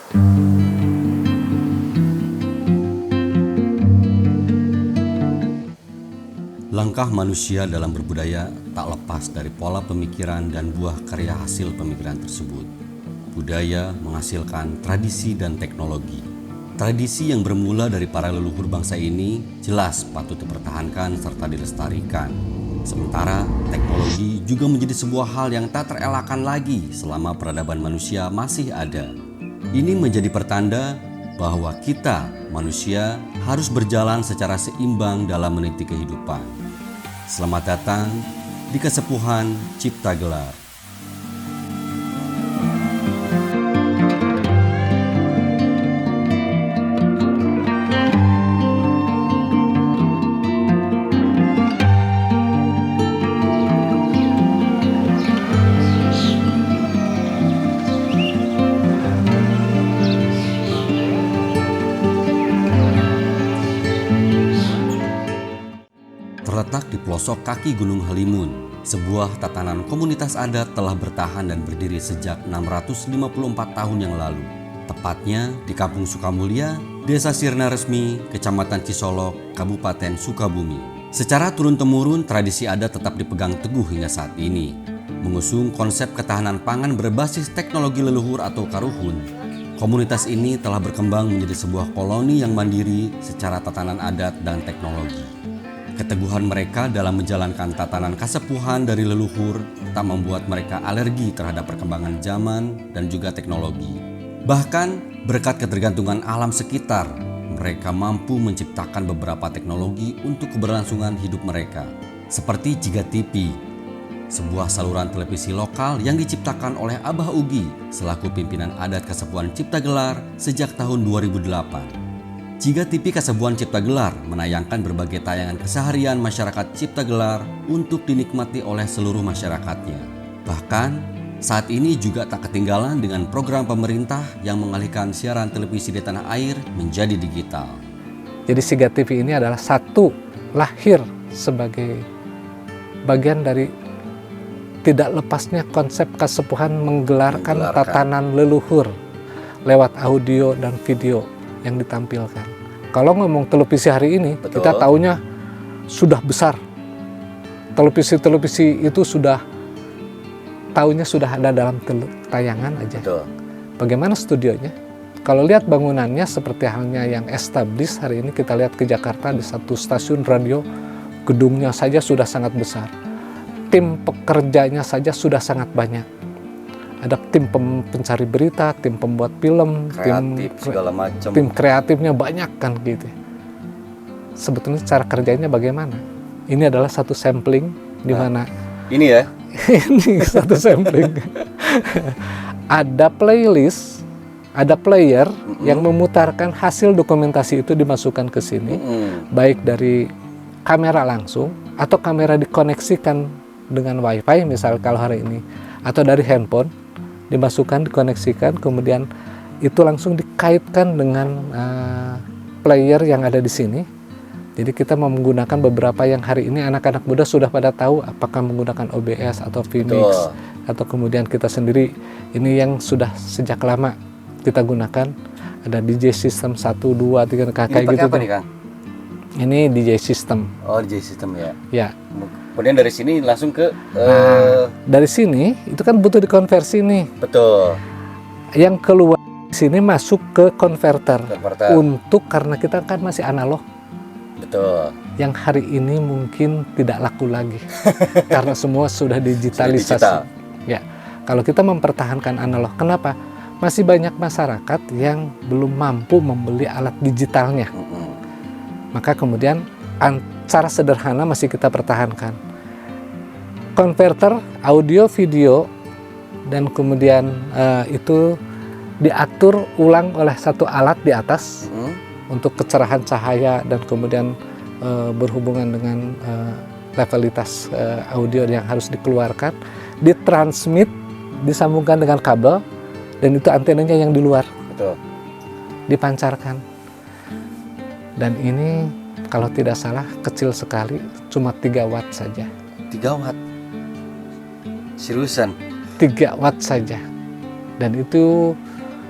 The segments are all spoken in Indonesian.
Langkah manusia dalam berbudaya tak lepas dari pola pemikiran dan buah karya hasil pemikiran tersebut. Budaya menghasilkan tradisi dan teknologi. Tradisi yang bermula dari para leluhur bangsa ini jelas patut dipertahankan serta dilestarikan. Sementara teknologi juga menjadi sebuah hal yang tak terelakkan lagi selama peradaban manusia masih ada. Ini menjadi pertanda bahwa kita, manusia, harus berjalan secara seimbang dalam meniti kehidupan. Selamat datang di Kesepuhan Cipta Gelar. Terletak di pelosok kaki Gunung Halimun, sebuah tatanan komunitas adat telah bertahan dan berdiri sejak 654 tahun yang lalu. Tepatnya di Kampung Sukamulya, Desa Sirna Resmi, Kecamatan Cisolok, Kabupaten Sukabumi. Secara turun-temurun, tradisi adat tetap dipegang teguh hingga saat ini, mengusung konsep ketahanan pangan berbasis teknologi leluhur atau karuhun. Komunitas ini telah berkembang menjadi sebuah koloni yang mandiri secara tatanan adat dan teknologi. Keteguhan mereka dalam menjalankan tatanan kasepuhan dari leluhur tak membuat mereka alergi terhadap perkembangan zaman dan juga teknologi. Bahkan berkat ketergantungan alam sekitar, mereka mampu menciptakan beberapa teknologi untuk keberlangsungan hidup mereka. Seperti Jiga TV, sebuah saluran televisi lokal yang diciptakan oleh Abah Ugi selaku pimpinan adat Kasepuhan Cipta Gelar sejak tahun 2008. Jiga TV Kasepuhan Cipta Gelar menayangkan berbagai tayangan keseharian masyarakat Cipta Gelar untuk dinikmati oleh seluruh masyarakatnya. Bahkan saat ini juga tak ketinggalan dengan program pemerintah yang mengalihkan siaran televisi di tanah air menjadi digital. Jadi Jiga TV ini adalah satu lahir sebagai bagian dari tidak lepasnya konsep Kasepuhan menggelarkan tatanan leluhur lewat audio dan video yang ditampilkan. Kalau ngomong televisi hari ini, betul, kita taunya sudah besar. Televisi itu sudah taunya sudah ada dalam tayangan aja. Betul. Bagaimana studionya? Kalau lihat bangunannya seperti halnya yang established hari ini, kita lihat ke Jakarta di satu stasiun radio, gedungnya saja sudah sangat besar. Tim pekerjanya saja sudah sangat banyak. Ada tim pencari berita, tim pembuat film, kreatif, segala macam. Tim kreatifnya banyak kan gitu. Sebetulnya cara kerjanya bagaimana? Ini adalah satu sampling di mana ini ya. Ini satu sampling. Ada playlist, ada player yang memutarkan hasil dokumentasi itu dimasukkan ke sini, baik dari kamera langsung atau kamera dikoneksikan dengan wifi misal kalau hari ini, atau dari handphone dimasukkan, dikoneksikan, kemudian itu langsung dikaitkan dengan player yang ada di sini. Jadi kita menggunakan beberapa yang hari ini anak-anak muda sudah pada tahu, apakah menggunakan OBS atau vMix, atau kemudian kita sendiri ini yang sudah sejak lama kita gunakan, ada DJ System 1, 2, 3 kayak gitu. Apa nih, Kang? Ini DJ System. Oh, DJ System ya. Ya. Kemudian dari sini langsung ke dari sini itu kan butuh dikonversi nih. Betul. Yang keluar sini masuk ke konverter. Untuk karena kita kan masih analog. Betul. Yang hari ini mungkin tidak laku lagi karena semua sudah digitalisasi. Digital. Ya. Kalau kita mempertahankan analog, kenapa? Masih banyak masyarakat yang belum mampu membeli alat digitalnya. Maka kemudian cara sederhana masih kita pertahankan. Konverter audio video dan kemudian itu diatur ulang oleh satu alat di atas untuk kecerahan cahaya dan kemudian berhubungan dengan levelitas audio yang harus dikeluarkan, ditransmit, disambungkan dengan kabel, dan itu antenanya yang di luar. Betul. Dipancarkan. Dan ini kalau tidak salah kecil sekali, cuma 3 watt saja. 3 watt? Seriusan? 3 watt saja. Dan itu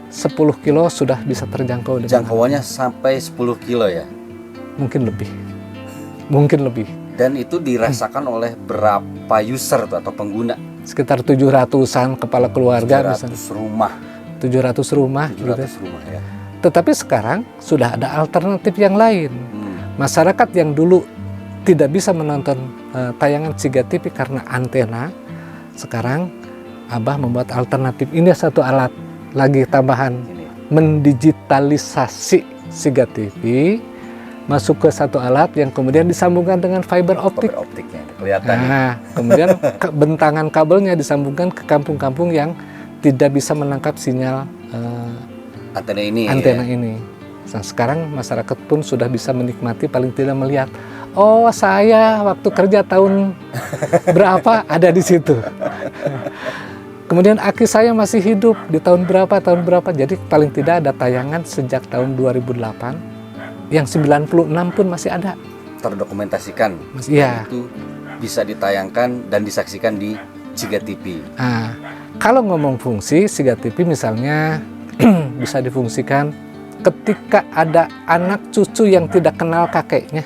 10 kilo sudah bisa terjangkau dengan Jangkauannya sampai 10 kilo ya? mungkin lebih. Dan itu dirasakan oleh berapa user tuh atau pengguna? Sekitar 700-an kepala keluarga 700 rumah. 700 rumah 700 gitu. rumah ya. Tetapi sekarang sudah ada alternatif yang lain. Masyarakat yang dulu tidak bisa menonton tayangan Siga TV karena antena, sekarang Abah membuat alternatif. Ini satu alat lagi tambahan, mendigitalisasi Siga TV masuk ke satu alat yang kemudian disambungkan dengan fiber optik. Fiber optiknya kelihatan. Nah, kemudian bentangan kabelnya disambungkan ke kampung-kampung yang tidak bisa menangkap sinyal Antena ini. antena ini. Nah, sekarang masyarakat pun sudah bisa menikmati, paling tidak melihat, oh saya waktu kerja tahun berapa ada di situ. Kemudian aki saya masih hidup di tahun berapa. Jadi paling tidak ada tayangan sejak tahun 2008 yang 96 pun masih ada. Terdokumentasikan. Iya. Itu bisa ditayangkan dan disaksikan di Siga TV. Nah, kalau ngomong fungsi, Siga TV misalnya bisa difungsikan ketika ada anak cucu yang tidak kenal kakeknya.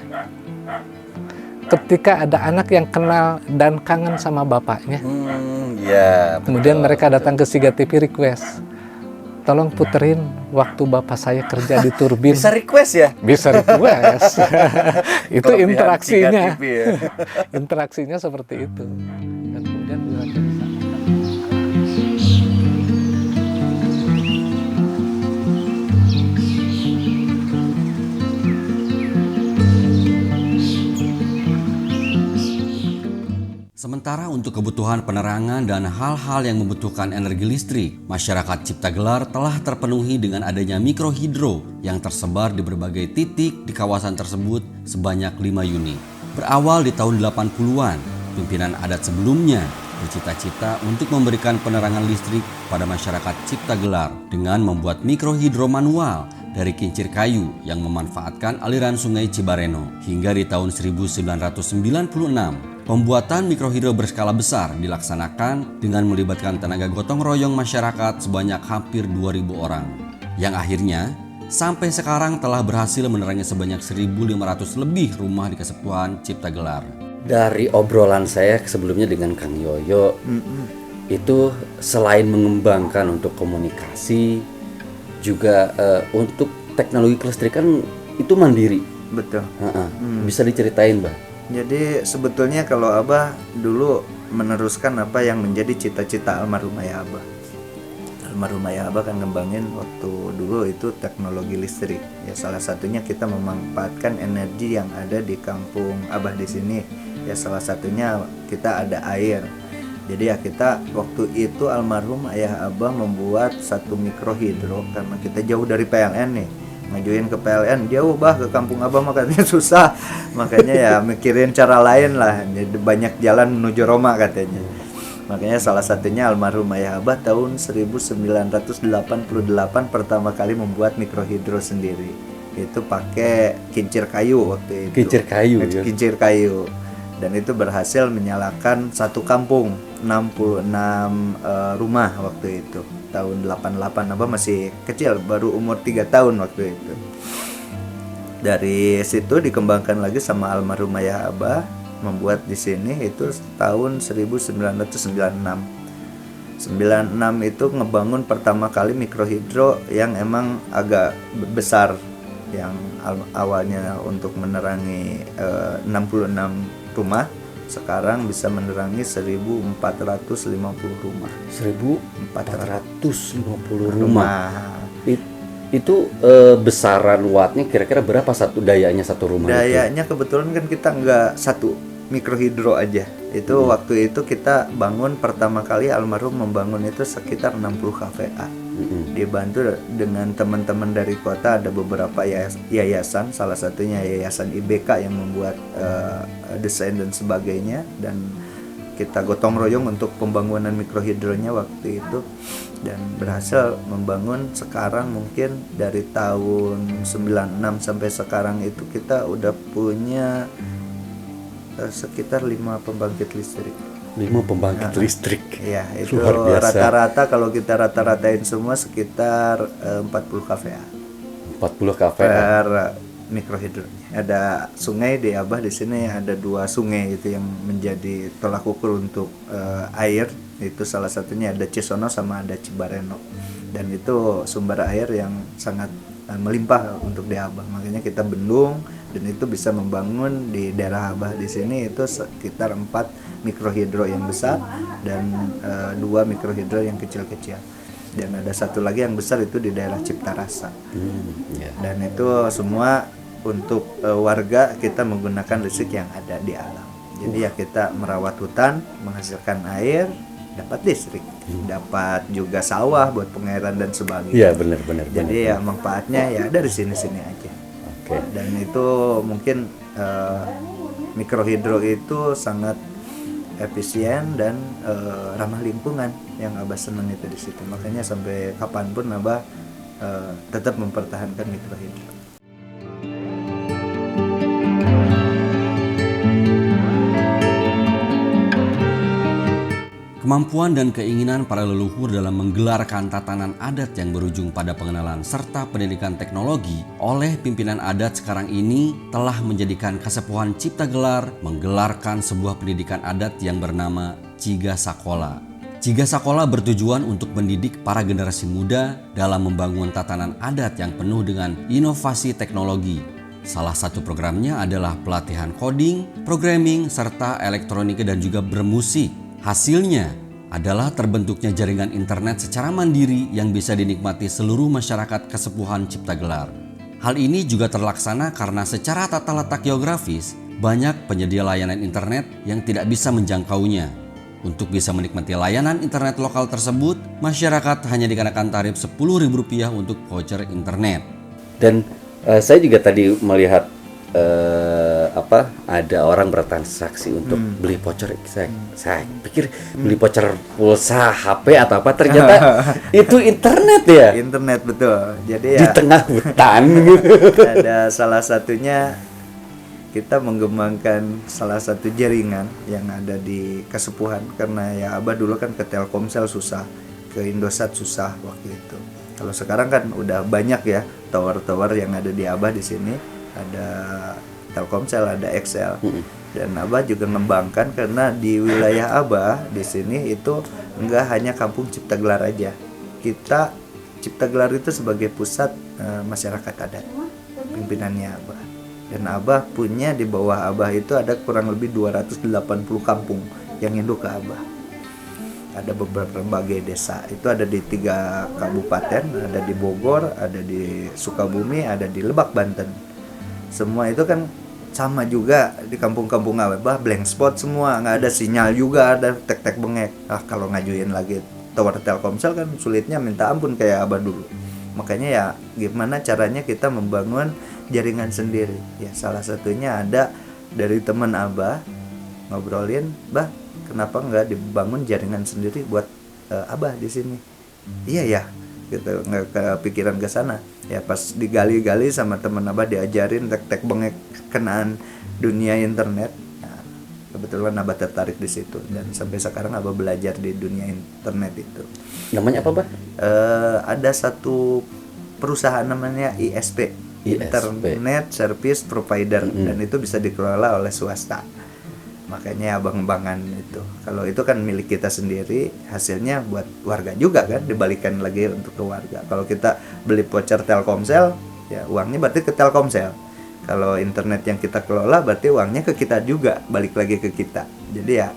Ketika ada anak yang kenal dan kangen sama bapaknya. Ya, Kemudian mereka datang ke Siga TV request. Tolong puterin waktu bapak saya kerja di turbin. bisa request ya? Bisa request. Itu Kelebihan interaksinya. Siga TV ya. Interaksinya seperti itu. Dan kemudian juga bisa. Sementara untuk kebutuhan penerangan dan hal-hal yang membutuhkan energi listrik, masyarakat Ciptagelar telah terpenuhi dengan adanya mikrohidro yang tersebar di berbagai titik di kawasan tersebut sebanyak 5 unit. Berawal di tahun 80-an, pimpinan adat sebelumnya bercita-cita untuk memberikan penerangan listrik pada masyarakat Ciptagelar dengan membuat mikrohidro manual dari kincir kayu yang memanfaatkan aliran sungai Cibareno. Hingga di tahun 1996, pembuatan mikrohidro berskala besar dilaksanakan dengan melibatkan tenaga gotong royong masyarakat sebanyak hampir 2.000 orang. Yang akhirnya sampai sekarang telah berhasil menerangi sebanyak 1.500 lebih rumah di Kesepuhan Ciptagelar. Dari obrolan saya sebelumnya dengan Kang Yoyo, itu selain mengembangkan untuk komunikasi, juga untuk teknologi kelistrikan itu mandiri. Betul. Bisa diceritain, Mbak? Jadi sebetulnya kalau Abah dulu meneruskan apa yang menjadi cita-cita almarhum ayah Abah. Almarhum ayah Abah kan ngembangin waktu dulu itu teknologi listrik. Ya salah satunya kita memanfaatkan energi yang ada di kampung Abah di sini. Ya salah satunya kita ada air. Jadi ya kita waktu itu almarhum ayah Abah membuat satu mikrohidro karena kita jauh dari PLN nih. Ngajuin ke PLN jauh bah, ke kampung Abah makanya susah, makanya ya mikirin cara lain lah, jadi banyak jalan menuju Roma katanya. Makanya salah satunya almarhum ayah Abah tahun 1988 pertama kali membuat mikrohidro sendiri. Itu pakai kincir kayu waktu itu. Kincir kayu ya? Kincir kayu. Dan itu berhasil menyalakan satu kampung, 66 rumah waktu itu. Tahun 88, Abah masih kecil, baru umur 3 tahun waktu itu. Dari situ dikembangkan lagi sama almarhum ayah Abah, membuat di sini itu tahun 1996. 96 itu ngebangun pertama kali mikrohidro yang emang agak besar, yang awalnya untuk menerangi 66 rumah, sekarang bisa menerangi 1.450 rumah. 1.450 rumah. Itu besaran wattnya kira-kira berapa dayanya satu rumah? Dayanya kebetulan kan kita nggak satu mikrohidro aja. Itu waktu itu kita bangun pertama kali almarhum membangun itu sekitar 60 kVA. Dibantu dengan teman-teman dari kota, ada beberapa yayasan, salah satunya Yayasan IBK yang membuat desain dan sebagainya, dan kita gotong royong untuk pembangunan mikrohidronya waktu itu, dan berhasil membangun. Sekarang mungkin dari tahun 96 sampai sekarang itu kita udah punya sekitar 5 pembangkit listrik. 5 pembangkit listrik. Ya, itu Luar biasa. rata-rata kalau kita rata-ratain semua sekitar 40 kVA 40 kVA. per mikrohidro. Ada sungai di Abah di sini, ada 2 sungai itu yang menjadi tolak ukur untuk air. Itu salah satunya ada Cisono sama ada Cibareno. Dan itu sumber air yang sangat melimpah untuk di Abah. Makanya kita bendung dan itu bisa membangun di daerah Abah di sini itu sekitar 4 mikrohidro yang besar dan 2 mikrohidro yang kecil-kecil. Dan ada satu lagi yang besar itu di daerah Cipta Rasa. Dan itu semua untuk warga kita menggunakan listrik yang ada di alam. Jadi ya kita merawat hutan, menghasilkan air, dapat listrik, dapat juga sawah buat pengairan dan sebagainya. Iya, benar. Jadi ya manfaatnya ya dari sini-sini aja. Oke. Dan itu mungkin mikrohidro itu sangat efisien dan ramah lingkungan yang Abah senang itu di situ. Makanya sampai kapanpun Abah tetap mempertahankan mikrohidro. Kemampuan dan keinginan para leluhur dalam menggelarkan tatanan adat yang berujung pada pengenalan serta pendidikan teknologi oleh pimpinan adat sekarang ini telah menjadikan Kasepuhan Cipta Gelar menggelarkan sebuah pendidikan adat yang bernama Ciga Sakola. Ciga Sakola bertujuan untuk mendidik para generasi muda dalam membangun tatanan adat yang penuh dengan inovasi teknologi. Salah satu programnya adalah pelatihan coding, programming, serta elektronika dan juga bermusik. Hasilnya adalah terbentuknya jaringan internet secara mandiri yang bisa dinikmati seluruh masyarakat Kasepuhan Cipta Gelar. Hal ini juga terlaksana karena secara tata letak geografis, banyak penyedia layanan internet yang tidak bisa menjangkaunya. Untuk bisa menikmati layanan internet lokal tersebut, masyarakat hanya dikenakan tarif Rp10.000 untuk voucher internet. Dan saya juga tadi melihat ada orang bertransaksi untuk beli voucher. Saya pikir beli voucher pulsa HP atau apa, ternyata itu internet ya. Internet, betul. Jadi Di ya tengah hutan. ada salah satunya kita mengembangkan salah satu jaringan yang ada di Kasepuhan, karena ya Abah dulu kan ke Telkomsel susah, ke Indosat susah waktu itu. Kalau sekarang kan udah banyak ya tower-tower yang ada di Abah di sini. Ada Telkomsel, ada XL. Dan Abah juga mengembangkan karena di wilayah Abah di sini itu enggak hanya Kampung Cipta Gelar aja. Kita Cipta Gelar itu sebagai pusat masyarakat adat, pimpinannya Abah. Dan Abah punya di bawah Abah itu ada kurang lebih 280 kampung yang induk ke Abah. Ada berbagai desa, itu ada di 3 kabupaten, ada di Bogor, ada di Sukabumi, ada di Lebak, Banten. Semua itu kan sama juga di kampung-kampung Abah, blank spot semua, nggak ada sinyal juga, ada tek-tek bengek. Kalau ngajuin lagi tower Telkomsel kan sulitnya minta ampun kayak Abah dulu. Makanya ya gimana caranya kita membangun jaringan sendiri. Ya salah satunya ada dari teman Abah ngobrolin, "Bah, kenapa nggak dibangun jaringan sendiri buat Abah di sini?" Iya ya, gitu, nggak kepikiran ke sana. Ya pas digali-gali sama teman Abah, diajarin tek-tek bengek kenaan dunia internet. Nah, kebetulan Abah tertarik di situ dan sampai sekarang Abah belajar di dunia internet itu. Namanya apa, Bah? Ada satu perusahaan namanya ISP, Internet Service Provider, dan itu bisa dikelola oleh swasta. Makanya Abang ngembangan itu. Kalau itu kan milik kita sendiri, hasilnya buat warga juga kan, dibalikan lagi untuk ke warga. Kalau kita beli voucher Telkomsel, ya uangnya berarti ke Telkomsel. Kalau internet yang kita kelola berarti uangnya ke kita juga, balik lagi ke kita. Jadi ya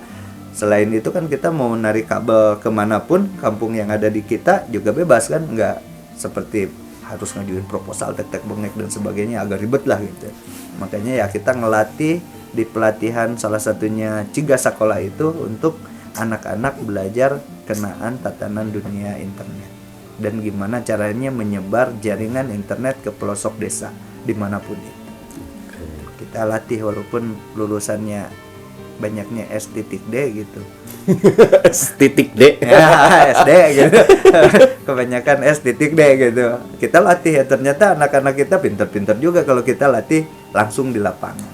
selain itu kan kita mau narik kabel kemanapun, kampung yang ada di kita juga bebas kan, nggak seperti harus ngajuin proposal, tek-tek bengek dan sebagainya, agak ribet lah gitu. Makanya ya kita ngelatih di pelatihan salah satunya Ciga Sakola itu untuk anak-anak belajar kenaan tatanan dunia internet dan gimana caranya menyebar jaringan internet ke pelosok desa dimanapun itu. Kita latih walaupun lulusannya banyaknya S.D gitu. S.D. Ya, SD gitu. Kebanyakan S.D gitu. Kita latih ya, ternyata anak-anak kita pintar-pintar juga kalau kita latih langsung di lapangan.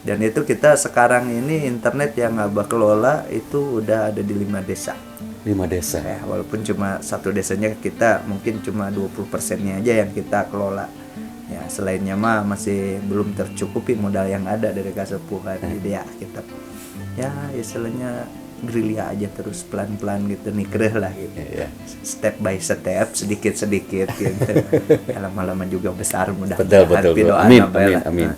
Dan itu kita sekarang ini internet yang Abah kelola itu udah ada di 5 desa. 5 desa. Ya, walaupun cuma satu desanya kita mungkin cuma 20%-nya aja yang kita kelola. Ya, selainnya mah masih belum tercukupi modal yang ada dari kasepuhan. Jadi ya kita ya istilahnya gerilya aja terus pelan-pelan gitu, nikreh lah gitu. Iya. Step by step, sedikit-sedikit gitu. Ya, lama-lama juga besar mudah. Betul. Amin.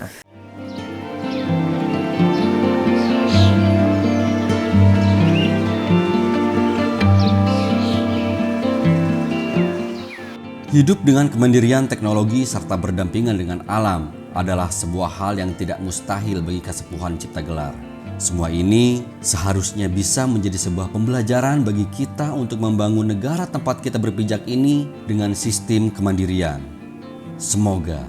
Hidup dengan kemandirian teknologi serta berdampingan dengan alam adalah sebuah hal yang tidak mustahil bagi Kasepuhan Cipta Gelar. Semua ini seharusnya bisa menjadi sebuah pembelajaran bagi kita untuk membangun negara tempat kita berpijak ini dengan sistem kemandirian. Semoga